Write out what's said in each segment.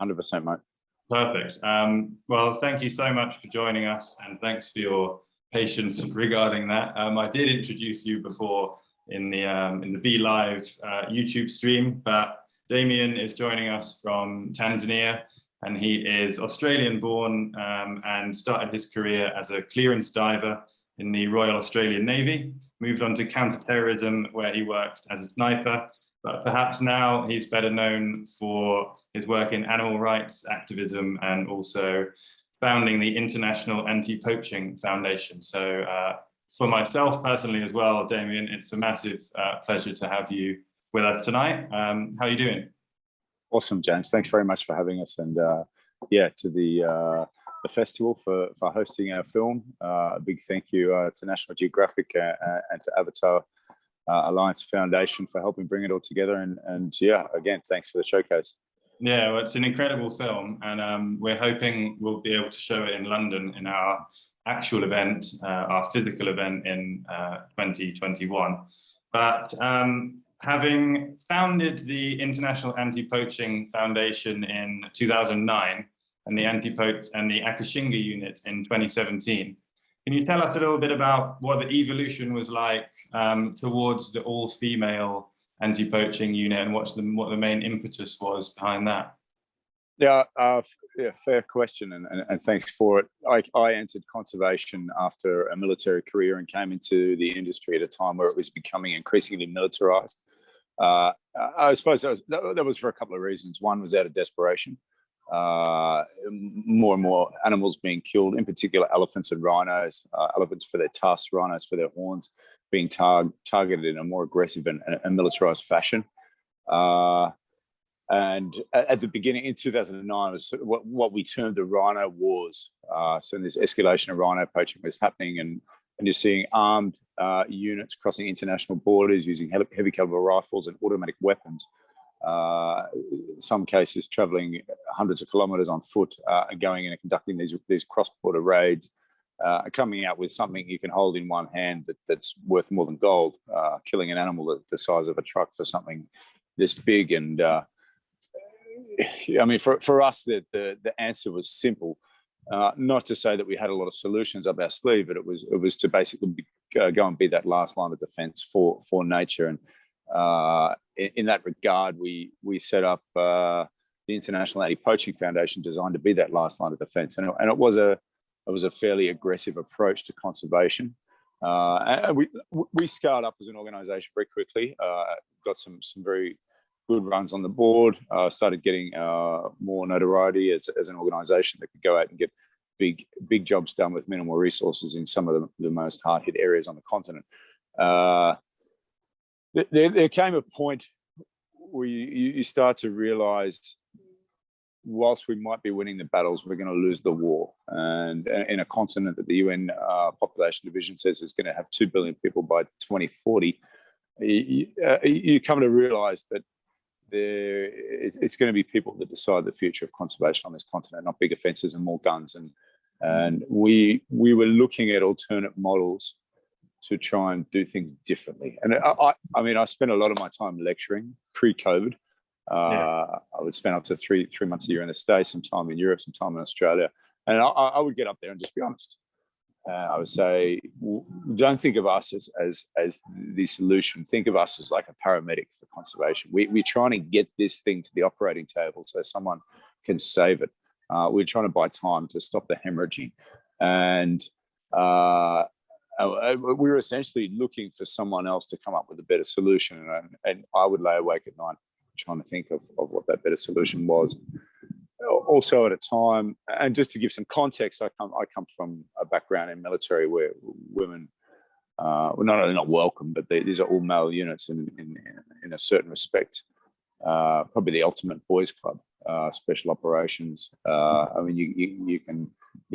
100%, mate. Perfect. Well, thank you so much for joining us, and thanks for your patience regarding that. I did introduce you before in the Be Live YouTube stream, but Damien is joining us from Tanzania, and he is Australian born and started his career as a clearance diver in the Royal Australian Navy, moved on to counter-terrorism where he worked as a sniper, but perhaps now he's better known for his work in animal rights activism and also founding the International Anti-Poaching Foundation. So for myself personally as well, Damien, it's a massive pleasure to have you with us tonight. How are you doing? Awesome, James. Thanks very much for having us, and yeah, to the festival for hosting our film. A big thank you to National Geographic and to Avatar Alliance Foundation for helping bring it all together. And yeah, again, thanks for the showcase. Yeah, well, it's an incredible film, and we're hoping we'll be able to show it in London in our actual event, our physical event in 2021. But having founded the International Anti-Poaching Foundation in 2009 and the Akashinga unit in 2017, can you tell us a little bit about what the evolution was like towards the all-female anti-poaching unit, and what the main impetus was behind that? Yeah, fair question, and thanks for it. I entered conservation after a military career and came into the industry at a time where it was becoming increasingly militarized. I suppose that was for a couple of reasons. One was out of desperation. More and more animals being killed, in particular elephants and rhinos, elephants for their tusks, rhinos for their horns, being targeted in a more aggressive and militarized fashion. And at the beginning, in 2009, was what we termed the rhino wars. So this escalation of rhino poaching was happening, and you're seeing armed units crossing international borders using heavy caliber rifles and automatic weapons. Some cases traveling hundreds of kilometers on foot, going in and conducting these cross-border raids, coming out with something you can hold in one hand that's worth more than gold, killing an animal the size of a truck for something this big. And I mean, for us, the answer was simple. Not to say that we had a lot of solutions up our sleeve, but it was to basically go and be that last line of defense for nature. And in that regard, we set up the International Anti-Poaching Foundation, designed to be that last line of defense. And it was a fairly aggressive approach to conservation. And we scaled up as an organization very quickly, got some very good runs on the board, started getting more notoriety as an organization that could go out and get big jobs done with minimal resources in some of the most hard-hit areas on the continent. There came a point where you start to realize, whilst we might be winning the battles, we're going to lose the war. And in a continent that the UN Population Division says is going to have 2 billion people by 2040, you come to realize that it's going to be people that decide the future of conservation on this continent, not bigger fences and more guns. And we were looking at alternate models to try and do things differently. And I mean, I spent a lot of my time lecturing pre-COVID. I would spend up to three months a year in the States, some time in Europe, some time in Australia. And I would get up there and just be honest. I would say, don't think of us as the solution. Think of us as like a paramedic for conservation. We're trying to get this thing to the operating table so someone can save it. We're trying to buy time to stop the hemorrhaging. And we were essentially looking for someone else to come up with a better solution. And I would lay awake at night trying to think of what that better solution was. Also at a time, and just to give some context, I come from a background in military where women were not only not welcome, but these are all male units in a certain respect. Probably the ultimate boys' club, special operations. I mean, you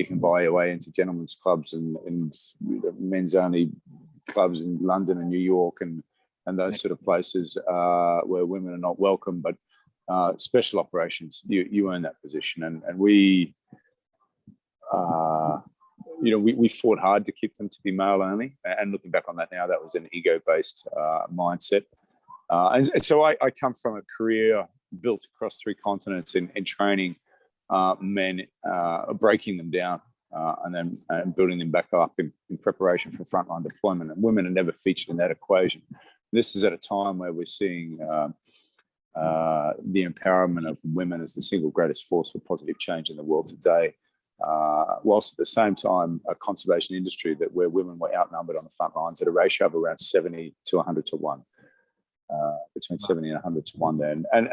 can buy your way into gentlemen's clubs and men's only clubs in London and New York and those sort of places where women are not welcome, but special operations, you earn that position, and we fought hard to keep them to be male only. And looking back on that now, that was an ego-based mindset. And so I come from a career built across 3 continents in training men, breaking them down and then building them back up in preparation for frontline deployment. And women are never featured in that equation. This is at a time where we're seeing the empowerment of women as the single greatest force for positive change in the world today, whilst at the same time a conservation industry where women were outnumbered on the front lines at a ratio of around 70 to 100 to 1, between 70 and 100 to 1 then. And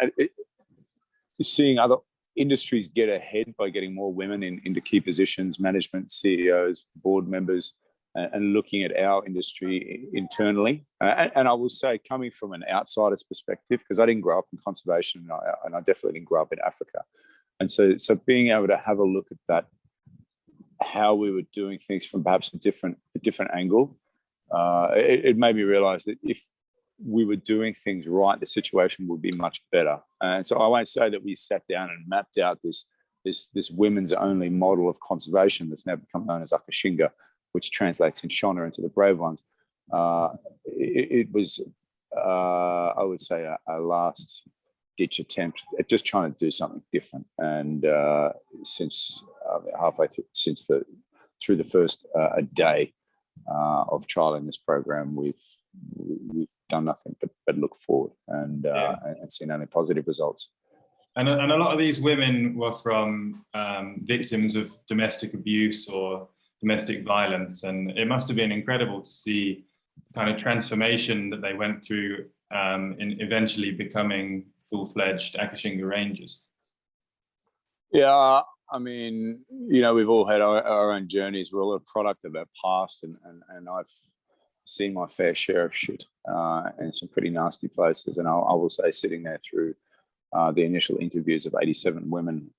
seeing other industries get ahead by getting more women into key positions, management, CEOs, board members, and looking at our industry internally. And I will say, coming from an outsider's perspective, because I didn't grow up in conservation and I definitely didn't grow up in Africa. And so being able to have a look at that, how we were doing things from perhaps a different angle, it made me realize that if we were doing things right, the situation would be much better. And so I won't say that we sat down and mapped out this women's only model of conservation that's now become known as Akashinga, which translates in Shona into the brave ones. It was, I would say, a last ditch attempt at just trying to do something different. And since halfway through the first a day of trialing this program, we've done nothing but look forward and seen only positive results. And a lot of these women were from victims of domestic abuse or domestic violence, and it must have been incredible to see the kind of transformation that they went through in eventually becoming full-fledged Akashinga Rangers. Yeah, I mean, we've all had our own journeys. We're all a product of our past, and I've seen my fair share of shit in some pretty nasty places. And I will say, sitting there through the initial interviews of 87 women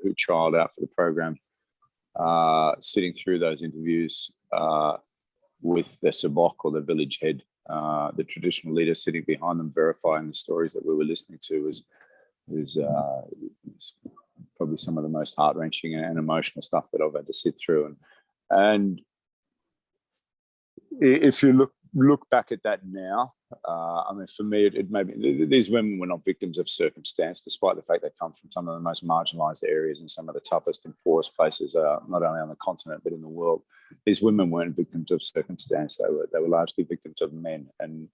who trialed out for the program, sitting through those interviews with the sabok or the village head, the traditional leader sitting behind them, verifying the stories that we were listening to, was probably some of the most heart-wrenching and emotional stuff that I've had to sit through. And if you look back at that now, I mean, for me, it made me, these women were not victims of circumstance, despite the fact they come from some of the most marginalized areas and some of the toughest and poorest places, not only on the continent, but in the world. These women weren't victims of circumstance. They were largely victims of men. And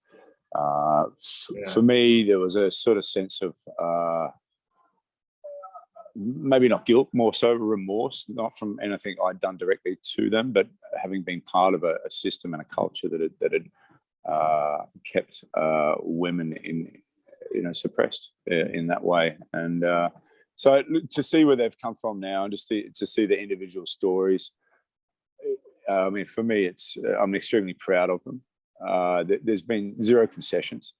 for me, there was a sort of sense of maybe not guilt, more so remorse, not from anything I'd done directly to them, but having been part of a system and a culture that had kept women suppressed in that way. And so to see where they've come from now, and just to see the individual stories, I mean, for me, I'm extremely proud of them. There's been zero concessions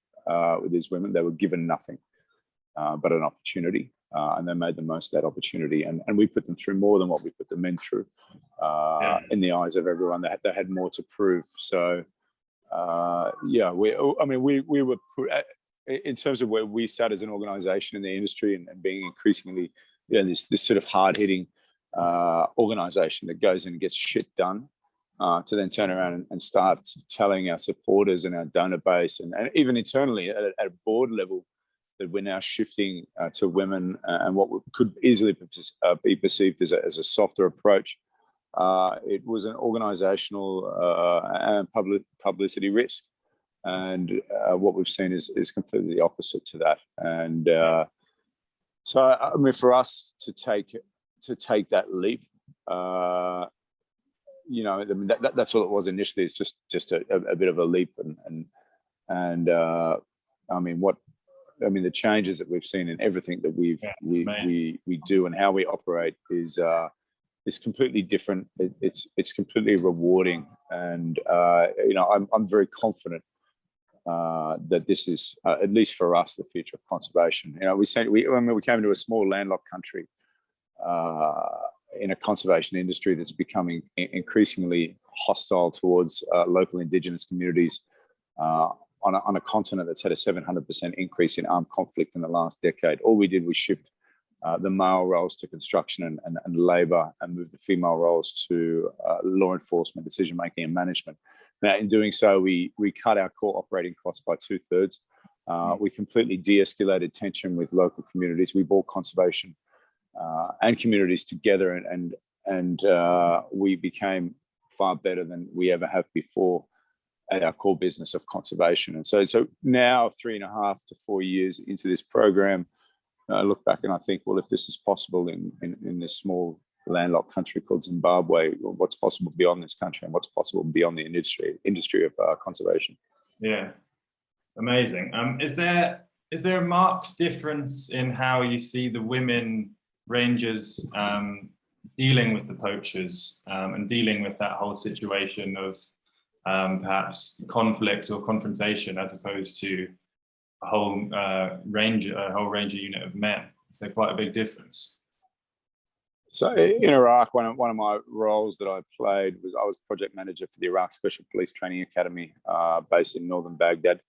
with these women. They were given nothing but an opportunity, and they made the most of that opportunity. And we put them through more than what we put the men through in the eyes of everyone. They had more to prove. So we were, in terms of where we sat as an organization in the industry and being increasingly this sort of hard-hitting organization that goes in and gets shit done, to then turn around and start telling our supporters and our donor base and even internally at a board level that we're now shifting to women and what could easily be perceived as a softer approach. It was an organizational and publicity risk. And what we've seen is completely the opposite to that. And so, I mean, for us to take that leap, I mean, that's all it was initially. It's just a bit of a leap. And I mean, the changes that we've seen in everything that we do and how we operate is completely different. It's completely rewarding, and I'm very confident that this is at least for us the future of conservation. We came into a small landlocked country in a conservation industry that's becoming increasingly hostile towards local Indigenous communities. On a continent that's had a 700% increase in armed conflict in the last decade. All we did was shift the male roles to construction and labour, and move the female roles to law enforcement, decision-making and management. Now, in doing so, we cut our core operating costs by 2/3. We completely de-escalated tension with local communities. We brought conservation and communities together, and we became far better than we ever have before at our core business of conservation. And so now 3.5 to 4 years into this program, I look back and I think, well, if this is possible in this small landlocked country called Zimbabwe, well, what's possible beyond this country, and what's possible beyond the industry of conservation? Yeah, amazing. Is there a marked difference in how you see the women rangers dealing with the poachers and dealing with that whole situation of perhaps conflict or confrontation, as opposed to a whole ranger unit of men? Is there quite a big difference? So in Iraq, one of my roles that I played was I was project manager for the Iraq Special Police Training Academy based in northern Baghdad.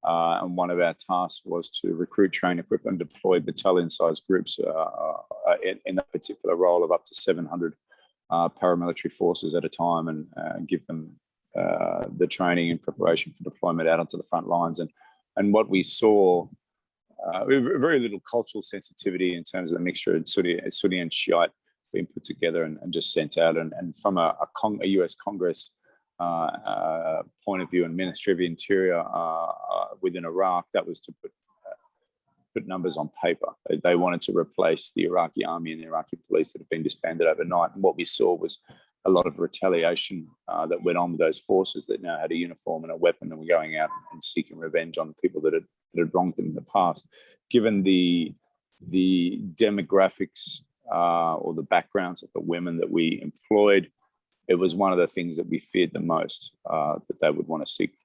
And one of our tasks was to recruit, train, equip, and deploy battalion-sized groups in that particular role of up to 700 paramilitary forces at a time, and give them the training and preparation for deployment out onto the front lines. And what we saw, very little cultural sensitivity in terms of the mixture of Sunni and Shiite being put together and just sent out. And from a US Congress point of view and Ministry of the Interior within Iraq, that was to put numbers on paper. They wanted to replace the Iraqi army and the Iraqi police that had been disbanded overnight. And what we saw was a lot of retaliation that went on with those forces that now had a uniform and a weapon and were going out and seeking revenge on people that had wronged them in the past. Given the demographics or the backgrounds of the women that we employed, it was one of the things that we feared the most, that they would want to seek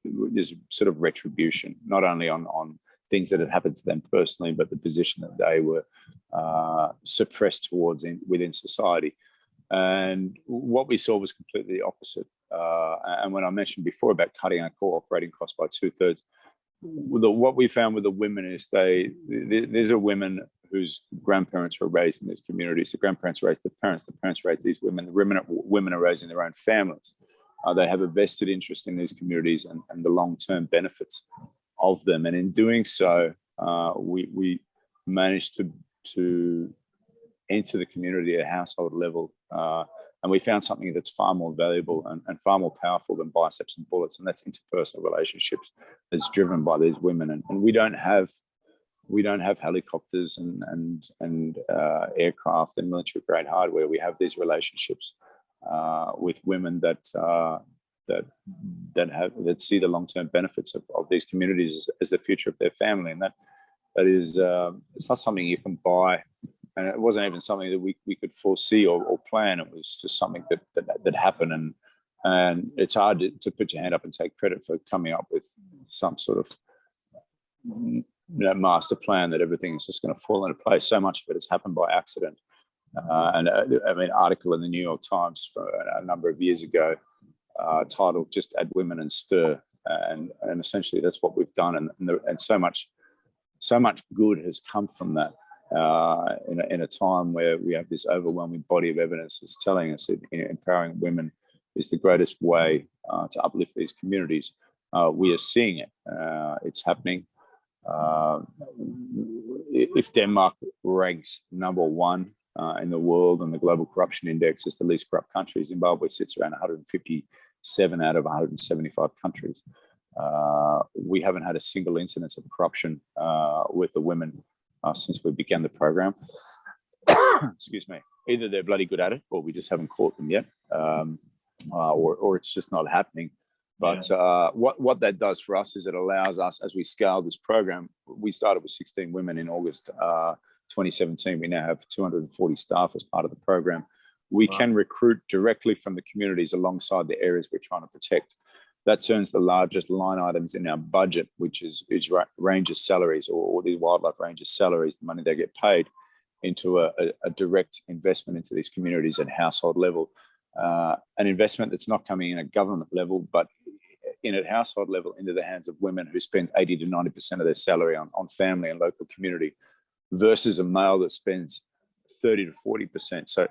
this sort of retribution, not only on things that had happened to them personally, but the position that they were suppressed towards within society. And what we saw was completely the opposite. And when I mentioned before about cutting our core operating costs by 2/3, what we found with the women is these are women whose grandparents were raised in these communities. The grandparents raised the parents raised these women. The women are raising their own families. They have a vested interest in these communities and the long-term benefits of them. And in doing so, we managed to enter the community at a household level. And we found something that's far more valuable and far more powerful than biceps and bullets, and that's interpersonal relationships that's driven by these women. And we don't have helicopters and aircraft and military grade hardware. We have these relationships with women that see the long-term benefits of these communities as the future of their family. And that is it's not something you can buy. And it wasn't even something that we could foresee or plan. It was just something that happened. And it's hard to put your hand up and take credit for coming up with some sort of master plan that everything is just going to fall into place. So much of it has happened by accident. And I mean, article in the New York Times for a number of years ago titled "Just Add Women and Stir," and essentially that's what we've done. And so much good has come from that. In a time where we have this overwhelming body of evidence that's telling us that empowering women is the greatest way to uplift these communities. We are seeing it. It's happening. If Denmark ranks #1 in the world on the Global Corruption Index as the least corrupt country, Zimbabwe sits around 157 out of 175 countries. We haven't had a single incidence of corruption with the women since we began the program. Excuse me. Either they're bloody good at it, or we just haven't caught them yet, or it's just not happening. But what that does for us is it allows us, as we scale this program, we started with 16 women in August 2017. We now have 240 staff as part of the program. We can recruit directly from the communities alongside the areas we're trying to protect. That turns the largest line items in our budget, which is rangers' salaries or the wildlife rangers' salaries, the money they get paid, into a direct investment into these communities at household level. An investment that's not coming in at government level, but in at household level into the hands of women who spend 80 to 90% of their salary on family and local community, versus a male that spends 30 to 40%. So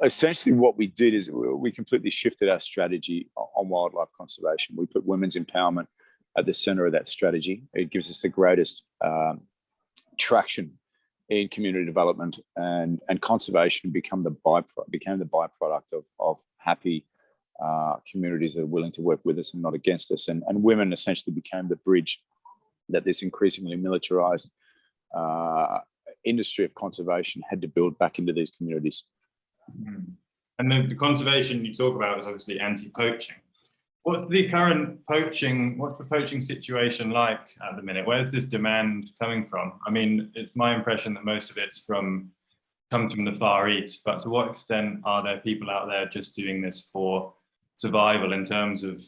essentially what we did is we completely shifted our strategy on wildlife conservation. We put women's empowerment at the center of that strategy. It gives us the greatest traction in community development, and conservation became the byproduct of happy communities that are willing to work with us and not against us. And women essentially became the bridge that this increasingly militarized industry of conservation had to build back into these communities. And the conservation you talk about is obviously anti-poaching. What's the current poaching, what's the poaching situation like at the minute? Where's this demand coming from? I mean, it's my impression that most of it's comes from the Far East, but to what extent are there people out there just doing this for survival in terms of,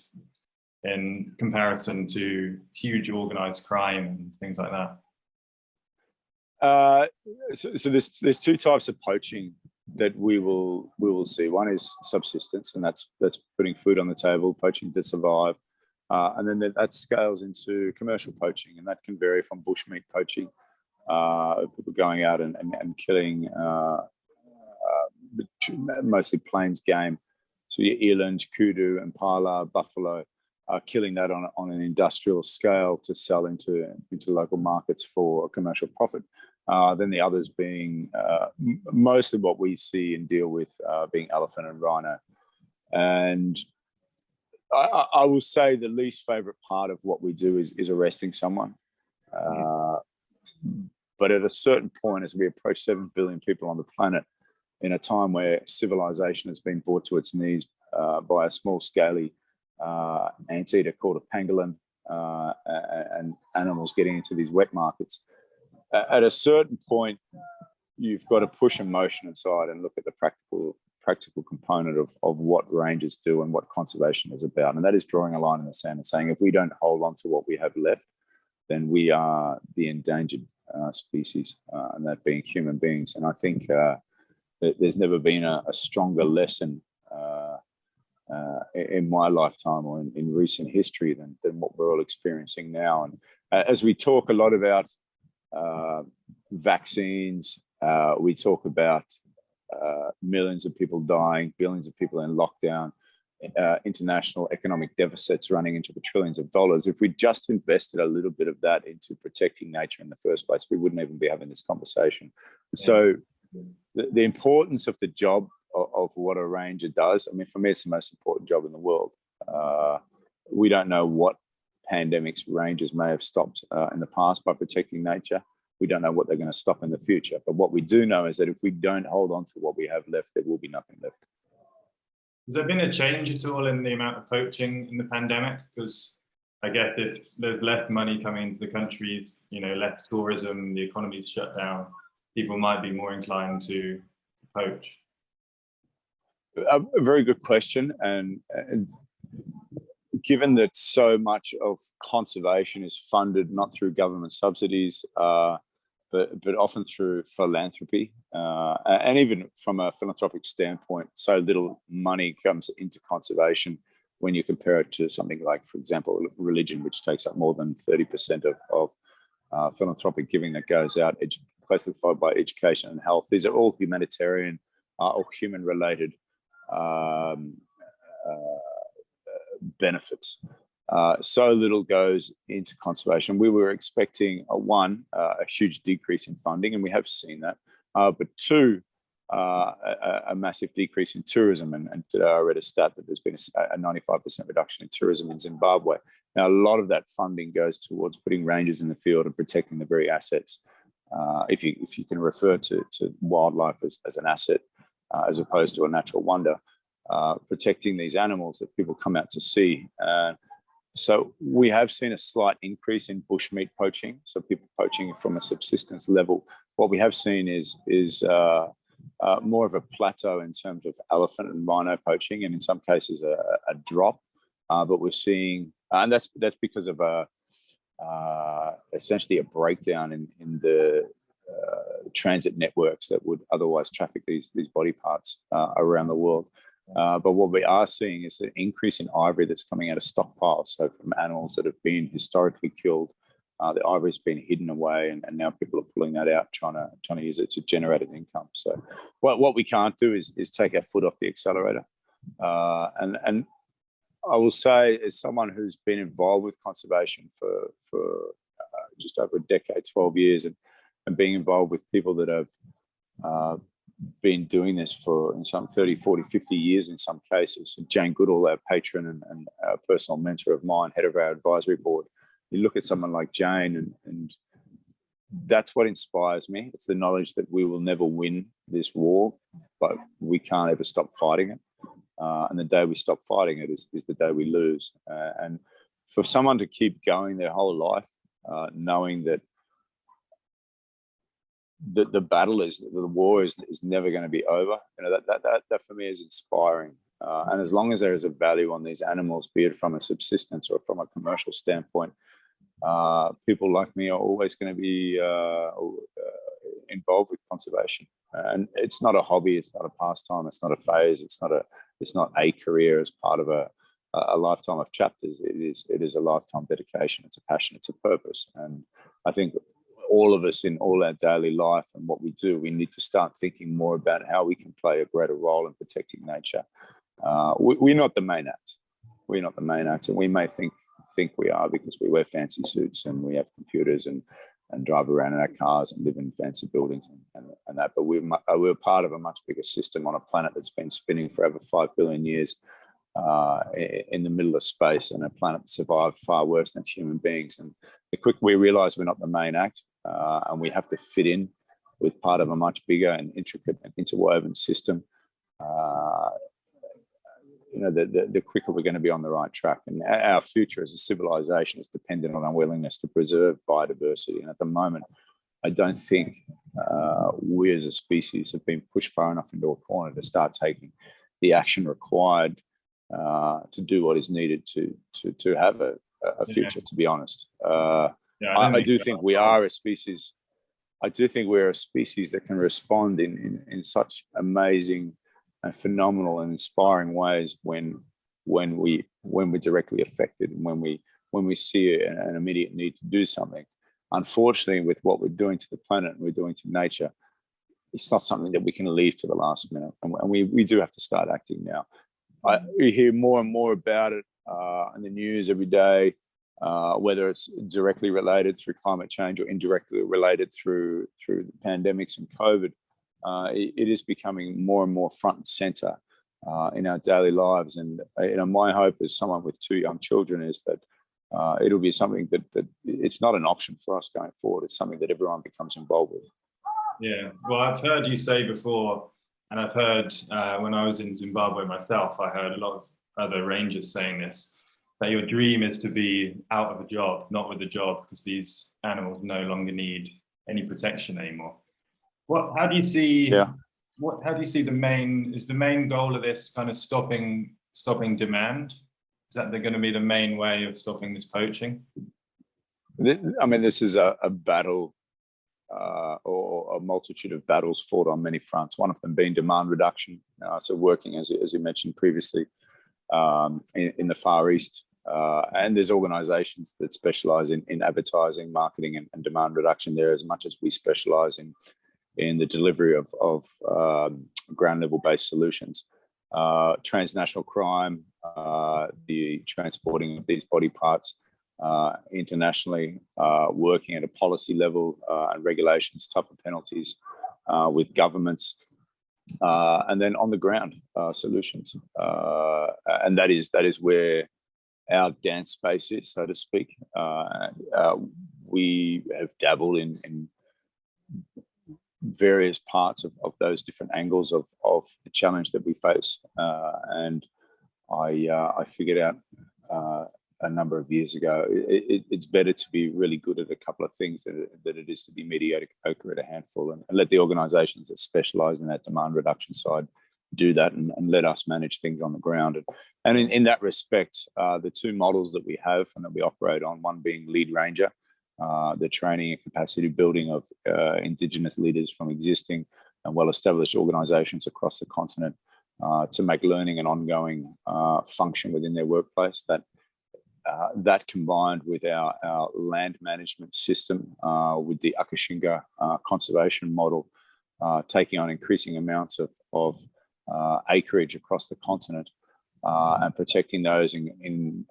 in comparison to huge organized crime and things like that? So there's two types of poaching that we will see. One is subsistence, and that's putting food on the table, poaching to survive, and then that scales into commercial poaching, and that can vary from bushmeat poaching, people going out and killing mostly plains game, so your eland, kudu, impala, buffalo, killing that on an industrial scale to sell into local markets for commercial profit. Then the others being mostly what we see and deal with being elephant and rhino. And I will say the least favorite part of what we do is arresting someone. But at a certain point, as we approach 7 billion people on the planet, in a time where civilization has been brought to its knees by a small scaly anteater called a pangolin, and animals getting into these wet markets, at a certain point, you've got to push emotion aside and look at the practical component of what rangers do and what conservation is about. And that is drawing a line in the sand and saying, if we don't hold on to what we have left, then we are the endangered species, and that being human beings. And I think there's never been a stronger lesson in my lifetime or in recent history than what we're all experiencing now. And as we talk a lot about vaccines, we talk about millions of people dying, billions of people in lockdown, international economic deficits running into the trillions of dollars. If we just invested a little bit of that into protecting nature in the first place, we wouldn't even be having this conversation. So the importance of the job of what a ranger does, I mean, for me, it's the most important job in the world. We don't know what pandemics rangers may have stopped in the past by protecting nature. We don't know what they're going to stop in the future. But what we do know is that if we don't hold on to what we have left, there will be nothing left. Has there been a change at all in the amount of poaching in the pandemic? Because I guess if there's less money coming into the country, less tourism, the economy's shut down, people might be more inclined to poach. A very good question. And given that so much of conservation is funded not through government subsidies, but often through philanthropy, and even from a philanthropic standpoint, so little money comes into conservation when you compare it to something like, for example, religion, which takes up more than 30% of philanthropic giving that goes out, closely followed by education and health. These are all humanitarian or human-related benefits. So little goes into conservation. We were expecting a huge decrease in funding, and we have seen that. But two, a massive decrease in tourism. And today I read a stat that there's been a 95% reduction in tourism in Zimbabwe. Now, a lot of that funding goes towards putting rangers in the field and protecting the very assets. If you can refer to wildlife as an asset, as opposed to a natural wonder, protecting these animals that people come out to see. So we have seen a slight increase in bushmeat poaching, so people poaching from a subsistence level. What we have seen is more of a plateau in terms of elephant and rhino poaching, and in some cases a drop. But we're seeing, and that's because of essentially a breakdown in the transit networks that would otherwise traffic these body parts around the world. But what we are seeing is an increase in ivory that's coming out of stockpiles. So from animals that have been historically killed, the ivory's been hidden away, and now people are pulling that out, trying to use it to generate an income. So what we can't do is take our foot off the accelerator. And I will say, as someone who's been involved with conservation for just over a decade, 12 years, and being involved with people that have been doing this for in some 30, 40, 50 years in some cases. Jane Goodall, our patron and a personal mentor of mine, head of our advisory board. You look at someone like Jane and that's what inspires me. It's the knowledge that we will never win this war, but we can't ever stop fighting it. And the day we stop fighting it is the day we lose. And for someone to keep going their whole life, knowing that the battle is, the war is never going to be over, that for me is inspiring. And as long as there is a value on these animals, be it from a subsistence or from a commercial standpoint, people like me are always going to be involved with conservation. And it's not a hobby, it's not a pastime, it's not a phase, it's not a career as part of a lifetime of chapters. It is a lifetime dedication. It's a passion, it's a purpose. And I think all of us in all our daily life and what we do, we need to start thinking more about how we can play a greater role in protecting nature. We're not the main act. We're not the main act, and we may think we are because we wear fancy suits and we have computers and drive around in our cars and live in fancy buildings and that. But we're part of a much bigger system on a planet that's been spinning for over 5 billion years in the middle of space, and a planet that survived far worse than human beings. And the quicker we realize we're not the main act, and we have to fit in with part of a much bigger and intricate and interwoven system, the quicker we're going to be on the right track. And our future as a civilization is dependent on our willingness to preserve biodiversity. And at the moment, I don't think we as a species have been pushed far enough into a corner to start taking the action required to do what is needed to have a future, to be honest. I do think we are a species. I do think we're a species that can respond in such amazing and phenomenal and inspiring ways when we're directly affected and when we see an immediate need to do something. Unfortunately, with what we're doing to the planet and we're doing to nature, it's not something that we can leave to the last minute, and we do have to start acting now. We hear more and more about it in the news every day, whether it's directly related through climate change or indirectly related through the pandemics and COVID. It is becoming more and more front and center in our daily lives. And my hope as someone with 2 young children is that it'll be something that it's not an option for us going forward. It's something that everyone becomes involved with. Yeah, well, I've heard you say before, and I've heard when I was in Zimbabwe myself, I heard a lot of other rangers saying this, that your dream is to be out of a job, not with a job, because these animals no longer need any protection anymore. How do you see? Yeah. How do you see the main goal of this kind of stopping demand? Is that going to be the main way of stopping this poaching? I mean, this is a battle or a multitude of battles fought on many fronts. One of them being demand reduction. So working, as you mentioned previously, in the Far East. And there's organizations that specialize in advertising, marketing, and demand reduction there, as much as we specialize in the delivery of ground level based solutions. Transnational crime, the transporting of these body parts internationally, working at a policy level and regulations, tougher penalties with governments, and then on the ground solutions. And that is where our dance space is, so to speak. We have dabbled in various parts of those different angles of the challenge that we face. And I figured out a number of years ago, it's better to be really good at a couple of things than it is to be mediocre at a handful, and let the organizations that specialize in that demand reduction side do that and let us manage things on the ground. And in that respect, the two models that we have and that we operate on, one being Lead Ranger, the training and capacity building of Indigenous leaders from existing and well-established organizations across the continent to make learning an ongoing function within their workplace. That combined with our land management system, with the Akashinga conservation model, taking on increasing amounts of acreage across the continent, and protecting those in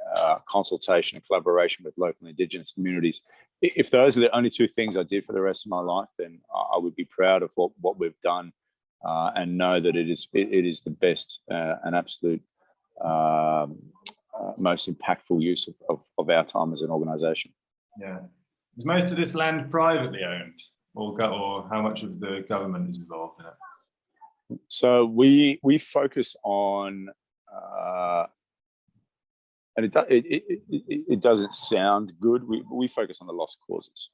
consultation and collaboration with local Indigenous communities. If those are the only two things I did for the rest of my life, then I would be proud of what we've done, and know that it is the best and absolute most impactful use of our time as an organisation. Yeah. Is most of this land privately owned, or how much of the government is involved in it? So we focus on, and it doesn't sound good. We focus on the lost causes,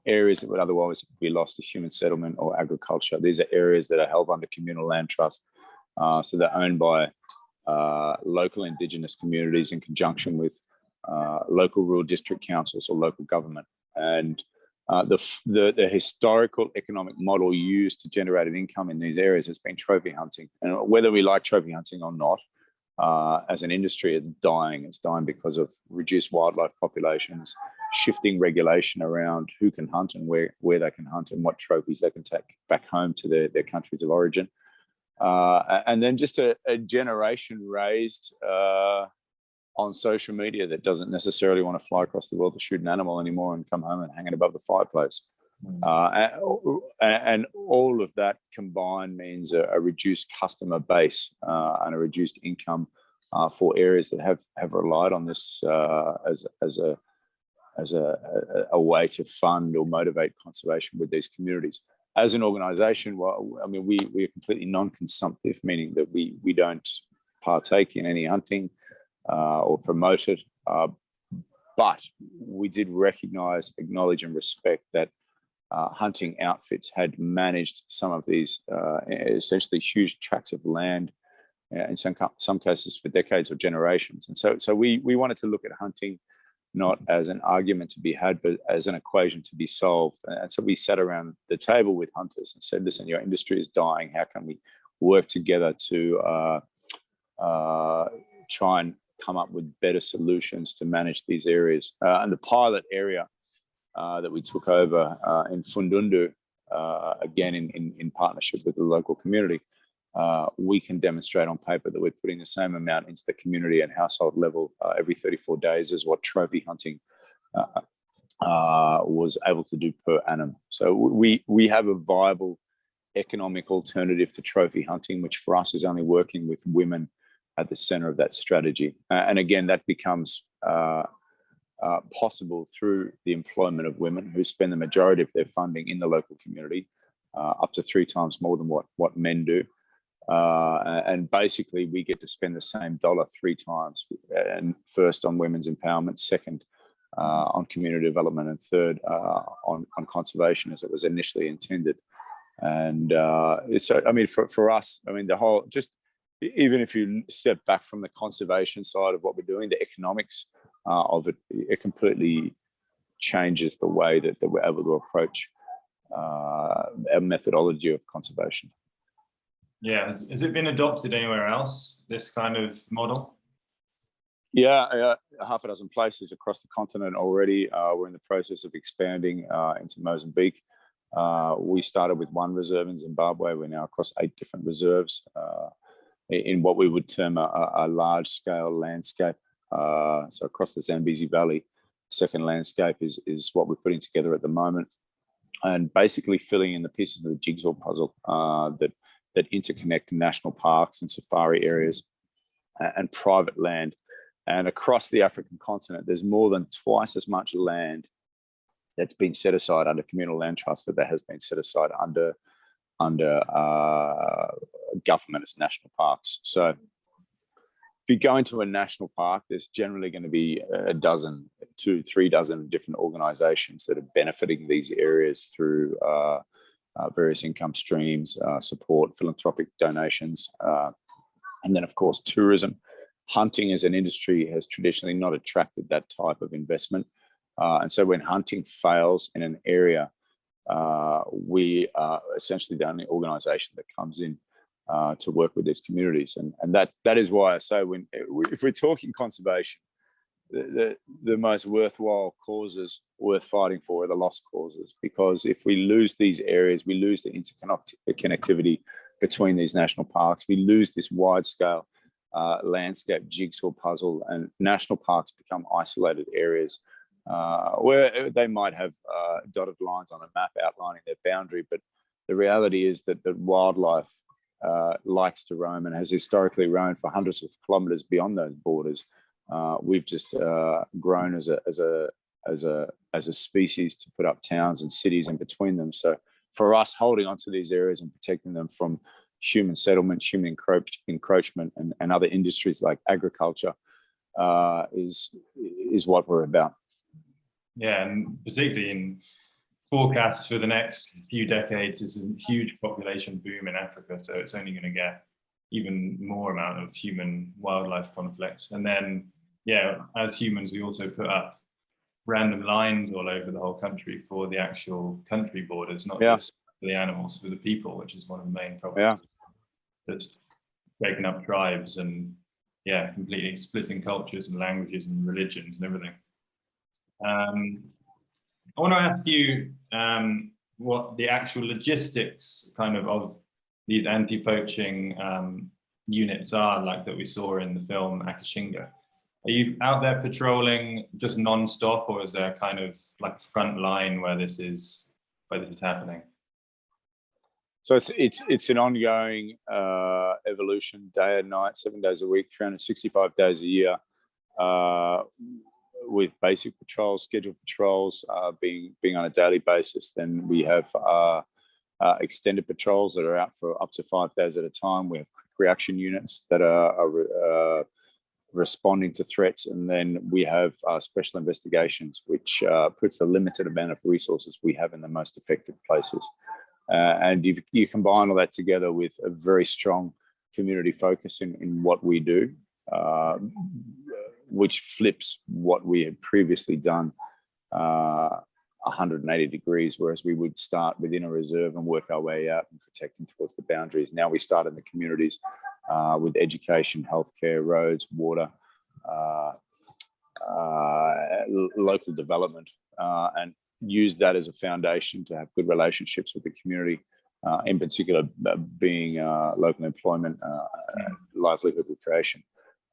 areas that would otherwise be lost to human settlement or agriculture. These are areas that are held under communal land trust, so they're owned by local Indigenous communities in conjunction with local rural district councils or local government. And the historical economic model used to generate an income in these areas has been trophy hunting. And whether we like trophy hunting or not, as an industry, it's dying. It's dying because of reduced wildlife populations, shifting regulation around who can hunt and where they can hunt and what trophies they can take back home to their countries of origin. And then just a generation raised on social media that doesn't necessarily want to fly across the world to shoot an animal anymore and come home and hang it above the fireplace. And all of that combined means a reduced customer base and a reduced income for areas that have relied on this as a way to fund or motivate conservation with these communities. As an organisation, well, I mean, we are completely non-consumptive, meaning that we don't partake in any hunting or promote it. But we did recognise, acknowledge and respect that hunting outfits had managed some of these essentially huge tracts of land in some cases for decades or generations. And so we wanted to look at hunting not as an argument to be had, but as an equation to be solved. And so we sat around the table with hunters and said, listen, your industry is dying. How can we work together to try and come up with better solutions to manage these areas? And the pilot area that we took over in Fundundu, again in partnership with the local community, we can demonstrate on paper that we're putting the same amount into the community and household level every 34 days as what trophy hunting was able to do per annum. So we have a viable economic alternative to trophy hunting, which for us is only working with women at the center of that strategy. And again, that becomes possible through the employment of women who spend the majority of their funding in the local community, up to 3 times more than what men do. And basically we get to spend the same dollar 3 times, and first on women's empowerment, second on community development, and third on conservation as it was initially intended. And so, I mean, for us, I mean, the whole, just even if you step back from the conservation side of what we're doing, the economics of it, it completely changes the way that we're able to approach our methodology of conservation. Yeah, has it been adopted anywhere else, this kind of model? Yeah, half a dozen places across the continent already. We're in the process of expanding into Mozambique. We started with 1 reserve in Zimbabwe. We're now across 8 different reserves in what we would term a large-scale landscape. So across the Zambezi Valley, second landscape is what we're putting together at the moment, and basically filling in the pieces of the jigsaw puzzle that interconnect national parks and safari areas and private land. And across the African continent, there's more than twice as much land that's been set aside under communal land trust that has been set aside under government as national parks. So if you go into a national park, there's generally going to be 2, 3 dozen different organizations that are benefiting these areas through various income streams, support, philanthropic donations, and then of course tourism. Hunting as an industry has traditionally not attracted that type of investment. And so when hunting fails in an area, we are essentially the only organization that comes in to work with these communities. And that is why I say, if we're talking conservation, the most worthwhile causes worth fighting for are the lost causes, because if we lose these areas, we lose the interconnectivity between these national parks, we lose this wide scale landscape jigsaw puzzle, and national parks become isolated areas where they might have dotted lines on a map outlining their boundary, but the reality is that wildlife likes to roam and has historically roamed for hundreds of kilometers beyond those borders. We've just grown as a species to put up towns and cities in between them. So for us, holding onto these areas and protecting them from human settlement, human encroachment, and other industries like agriculture is what we're about. Yeah, and particularly in forecasts for the next few decades is a huge population boom in Africa, so it's only going to get even more amount of human wildlife conflict. And then, yeah, as humans, we also put up random lines all over the whole country for the actual country borders, not just for the animals, for the people, which is one of the main problems. That's breaking up tribes and completely splitting cultures and languages and religions and everything. I want to ask you what the actual logistics of these anti-poaching units are, like that we saw in the film Akashinga. Are you out there patrolling just non-stop, or is there kind of like front line where this is happening? So it's an ongoing evolution, day and night, 7 days a week, 365 days a year, with basic patrols, scheduled patrols being on a daily basis. Then we have extended patrols that are out for up to 5 days at a time. We have quick reaction units that are responding to threats, and then we have special investigations, which puts the limited amount of resources we have in the most effective places. And you combine all that together with a very strong community focus in what we do, which flips what we had previously done 180 degrees, whereas we would start within a reserve and work our way out and protecting towards the boundaries. Now we start in the communities with education, healthcare, roads, water, local development, and use that as a foundation to have good relationships with the community, in particular being local employment, livelihood creation,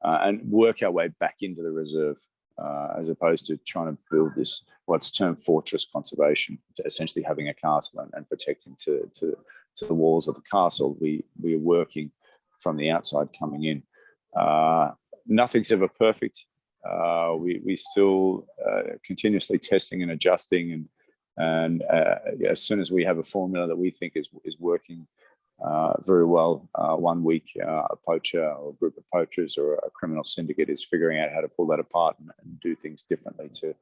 and work our way back into the reserve, as opposed to trying to build this what's termed fortress conservation, to essentially having a castle and protecting to the walls of the castle. We are working from the outside coming in. Nothing's ever perfect. We still continuously testing and adjusting, and as soon as we have a formula that we think is working very well, 1 week a poacher or a group of poachers or a criminal syndicate is figuring out how to pull that apart and do things differently to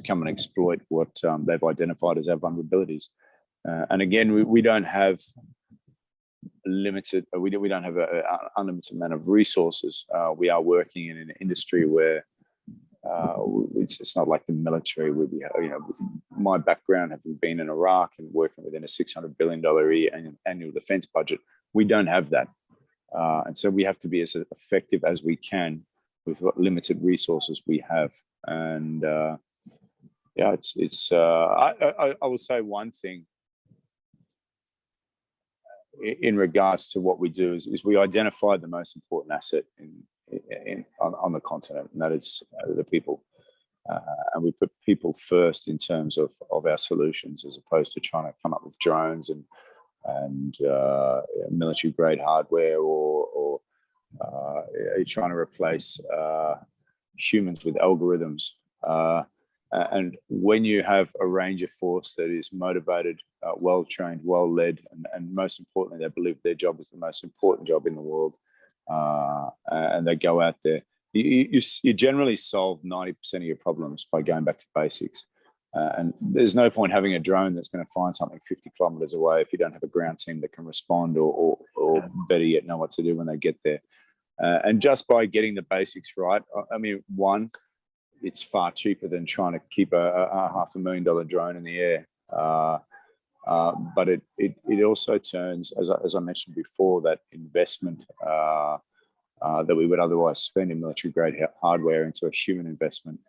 come and exploit what they've identified as our vulnerabilities. And again, we don't have we don't have an unlimited amount of resources. We are working in an industry where it's not like the military. My background, having been in Iraq and working within a $600 billion annual defense budget, we don't have that. And so we have to be as effective as we can with what limited resources we have. And I will say one thing in regards to what we do is we identify the most important asset on the continent, and that is the people. And we put people first in terms of our solutions, as opposed to trying to come up with drones and military grade hardware or trying to replace humans with algorithms. And when you have a ranger force that is motivated, well-trained, well-led, and most importantly, they believe their job is the most important job in the world, and they go out there, you generally solve 90% of your problems by going back to basics. And there's no point having a drone that's going to find something 50 kilometers away if you don't have a ground team that can respond or better yet, know what to do when they get there. And just by getting the basics right, I mean, one, it's far cheaper than trying to keep a $500,000 drone in the air. But it also turns, as I mentioned before, that investment that we would otherwise spend in military grade hardware into a human investment.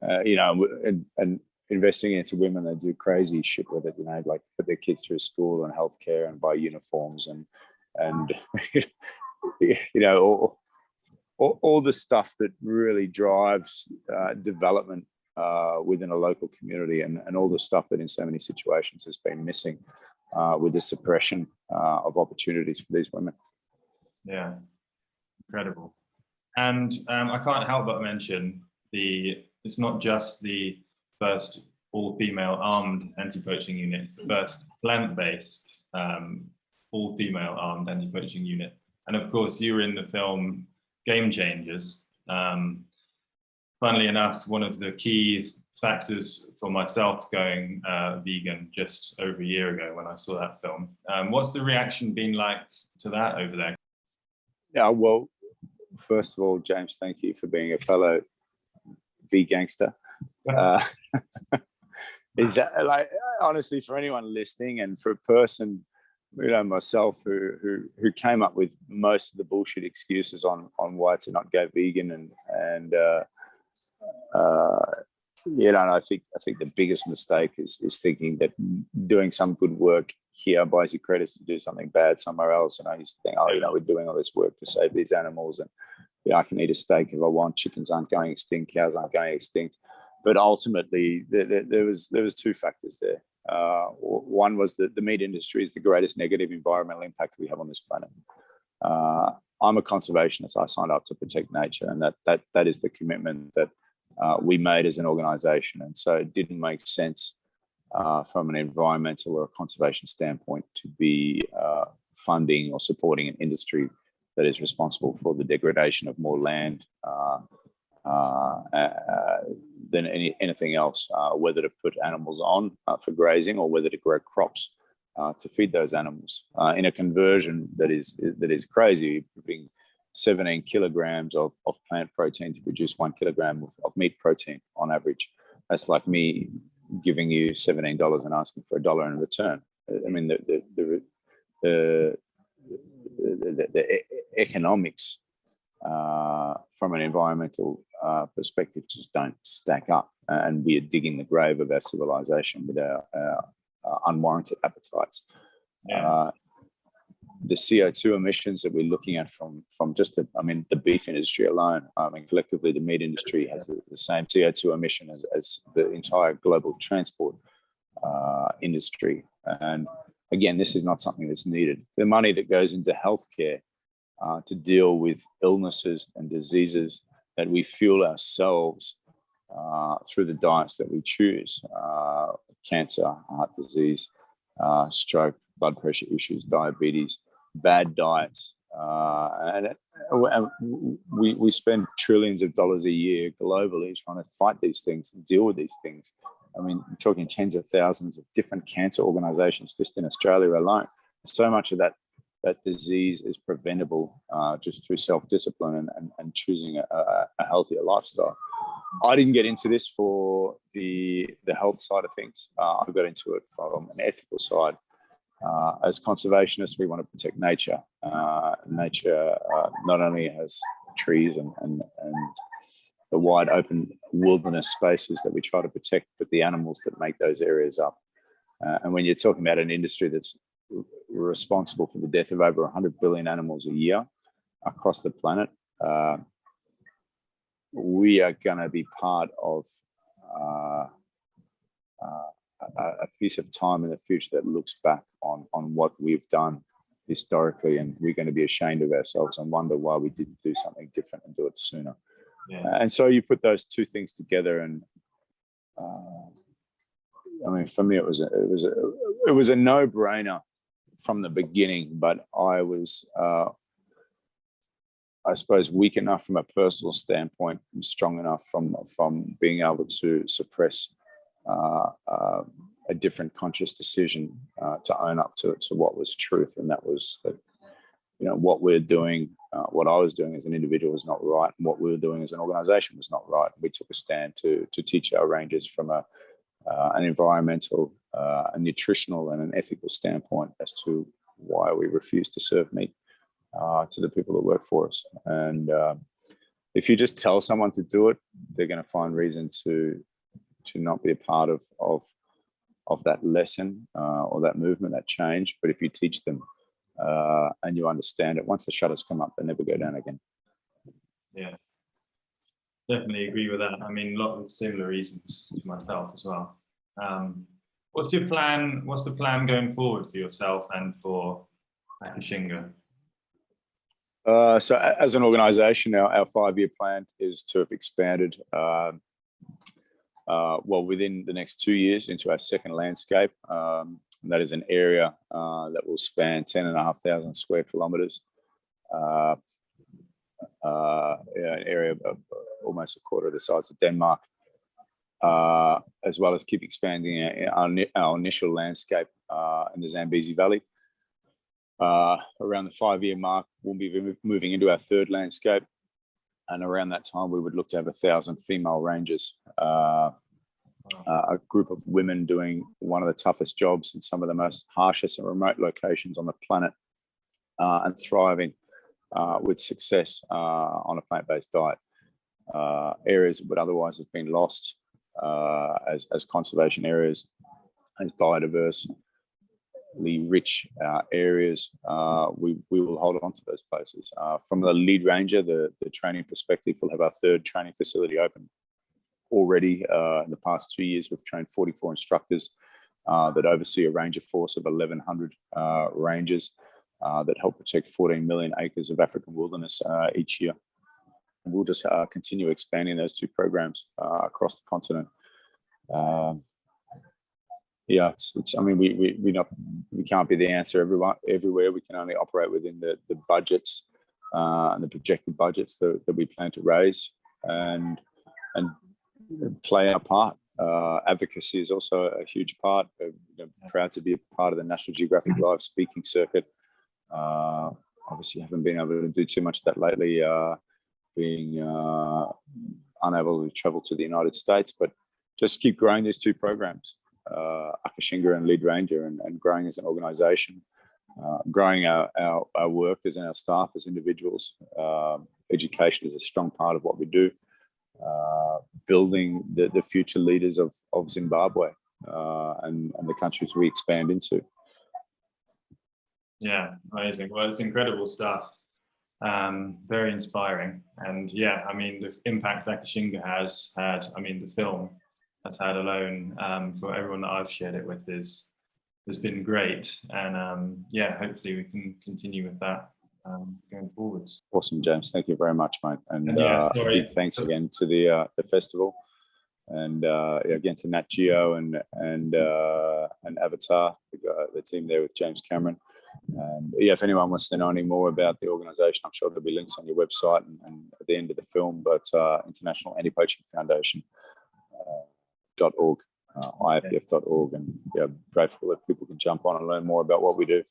And investing into women that do crazy shit with it, like put their kids through school and healthcare and buy uniforms and all the stuff that really drives development within a local community, and all the stuff that in so many situations has been missing with the suppression of opportunities for these women. Yeah, incredible. And I can't help but mention it's not just the first all-female armed anti-poaching unit, but plant-based all-female armed anti-poaching unit. And of course, you were in the film Game Changers. Funnily enough, one of the key factors for myself going vegan just over a year ago when I saw that film. What's the reaction been like to that over there? Yeah, well, first of all, James, thank you for being a fellow V-gangster. Is that, like, honestly, for anyone listening, and for a person, myself, who came up with most of the bullshit excuses on why to not go vegan, and I think the biggest mistake is thinking that doing some good work here buys you credits to do something bad somewhere else. And I used to think, we're doing all this work to save these animals, and I can eat a steak if I want. Chickens aren't going extinct. Cows aren't going extinct. But ultimately, there was two factors there. One was that the meat industry is the greatest negative environmental impact we have on this planet. I'm a conservationist. I signed up to protect nature, and that is the commitment that we made as an organization. And so it didn't make sense from an environmental or a conservation standpoint to be funding or supporting an industry that is responsible for the degradation of more land than anything else, whether to put animals on for grazing or whether to grow crops to feed those animals. In a conversion that is crazy, putting 17 kilograms of plant protein to produce 1 kilogram of meat protein on average. That's like me giving you $17 and asking for $1 in return. I mean, the economics from an environmental perspective just don't stack up, and we are digging the grave of our civilization with our unwarranted appetites. Yeah. The CO2 emissions that we're looking at from just the beef industry alone, collectively the meat industry has the same CO2 emission as the entire global transport industry. And again, this is not something that's needed. The money that goes into healthcare to deal with illnesses and diseases that we fuel ourselves through the diets that we choose, cancer, heart disease, stroke, blood pressure issues, diabetes, bad diets, and we spend trillions of dollars a year globally trying to fight these things and deal with these things. I mean, we're talking tens of thousands of different cancer organizations just in Australia alone. So much of that disease is preventable just through self-discipline and choosing a healthier lifestyle. I didn't get into this for the health side of things. I got into it from an ethical side. As conservationists, we want to protect nature. Nature not only has trees and the wide open wilderness spaces that we try to protect, but the animals that make those areas up. And when you're talking about an industry that's responsible for the death of over 100 billion animals a year across the planet, we are going to be part of a piece of time in the future that looks back on what we've done historically, and we're going to be ashamed of ourselves and wonder why we didn't do something different and do it sooner. Yeah. And so you put those two things together, and for me, it was a no-brainer from the beginning. But I was, I suppose, weak enough from a personal standpoint, and strong enough from being able to suppress a different conscious decision to own up to what was truth, and that was that what we're doing, what I was doing as an individual was not right, and what we were doing as an organization was not right. We took a stand to teach our rangers from an environmental, a nutritional, and an ethical standpoint as to why we refuse to serve meat to the people that work for us. And if you just tell someone to do it, they're going to find reason to not be a part of that lesson or that movement, that change. But if you teach them and you understand it, once the shutters come up, they never go down again. Yeah, definitely agree with that. I mean, a lot of similar reasons to myself as well. What's your plan? What's the plan going forward for yourself and for Akashinga? So as an organisation, our 5-year plan is to have expanded, well, within the next 2 years into our second landscape. That is an area that will span 10,500 square kilometres. An area of almost a quarter of the size of Denmark, as well as keep expanding our initial landscape in the Zambezi Valley. Around the 5-year mark, we'll be moving into our third landscape, and around that time, we would look to have 1,000 female rangers, a group of women doing one of the toughest jobs in some of the most harshest and remote locations on the planet, and thriving with success on a plant-based diet. Areas that would otherwise have been lost as conservation areas, as biodiverse, rich areas, we will hold on to those places. From the lead ranger, the training perspective, we'll have our third training facility open already. In the past 2 years, we've trained 44 instructors that oversee a ranger force of 1,100 rangers that help protect 14 million acres of African wilderness each year. And we'll just continue expanding those two programs across the continent. Yeah, I mean, we can't be the answer everywhere. We can only operate within the budgets and the projected budgets that we plan to raise, and play our part. Advocacy is also a huge part. Proud to be a part of the National Geographic live speaking circuit. Obviously, haven't been able to do too much of that lately, being unable to travel to the United States, but just keep growing these two programs. Akashinga and Lead Ranger, and growing as an organization, growing our workers and our staff as individuals. Education is a strong part of what we do. Building the future leaders of Zimbabwe and the countries we expand into. Yeah, amazing. Well, it's incredible stuff. Very inspiring. And yeah, I mean, the impact Akashinga has had, I mean, the film has had alone, for everyone that I've shared it with, has been great. And yeah, hopefully we can continue with that going forwards. Awesome, James. Thank you very much, mate. And yeah, big thanks again to the festival, and again to Nat Geo and Avatar, the team there with James Cameron. And yeah, if anyone wants to know any more about the organisation, I'm sure there'll be links on your website and at the end of the film. But International Anti-Poaching Foundation. .org, IAPF.org, and yeah, grateful that people can jump on and learn more about what we do.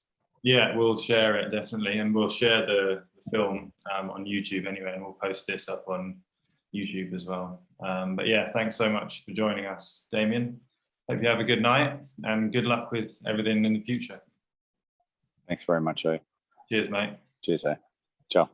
Yeah, we'll share it definitely, and we'll share the film on YouTube anyway, and we'll post this up on YouTube as well. But yeah, thanks so much for joining us, Damien. Hope you have a good night and good luck with everything in the future. Thanks very much, eh? Cheers, mate. Cheers, eh? Ciao.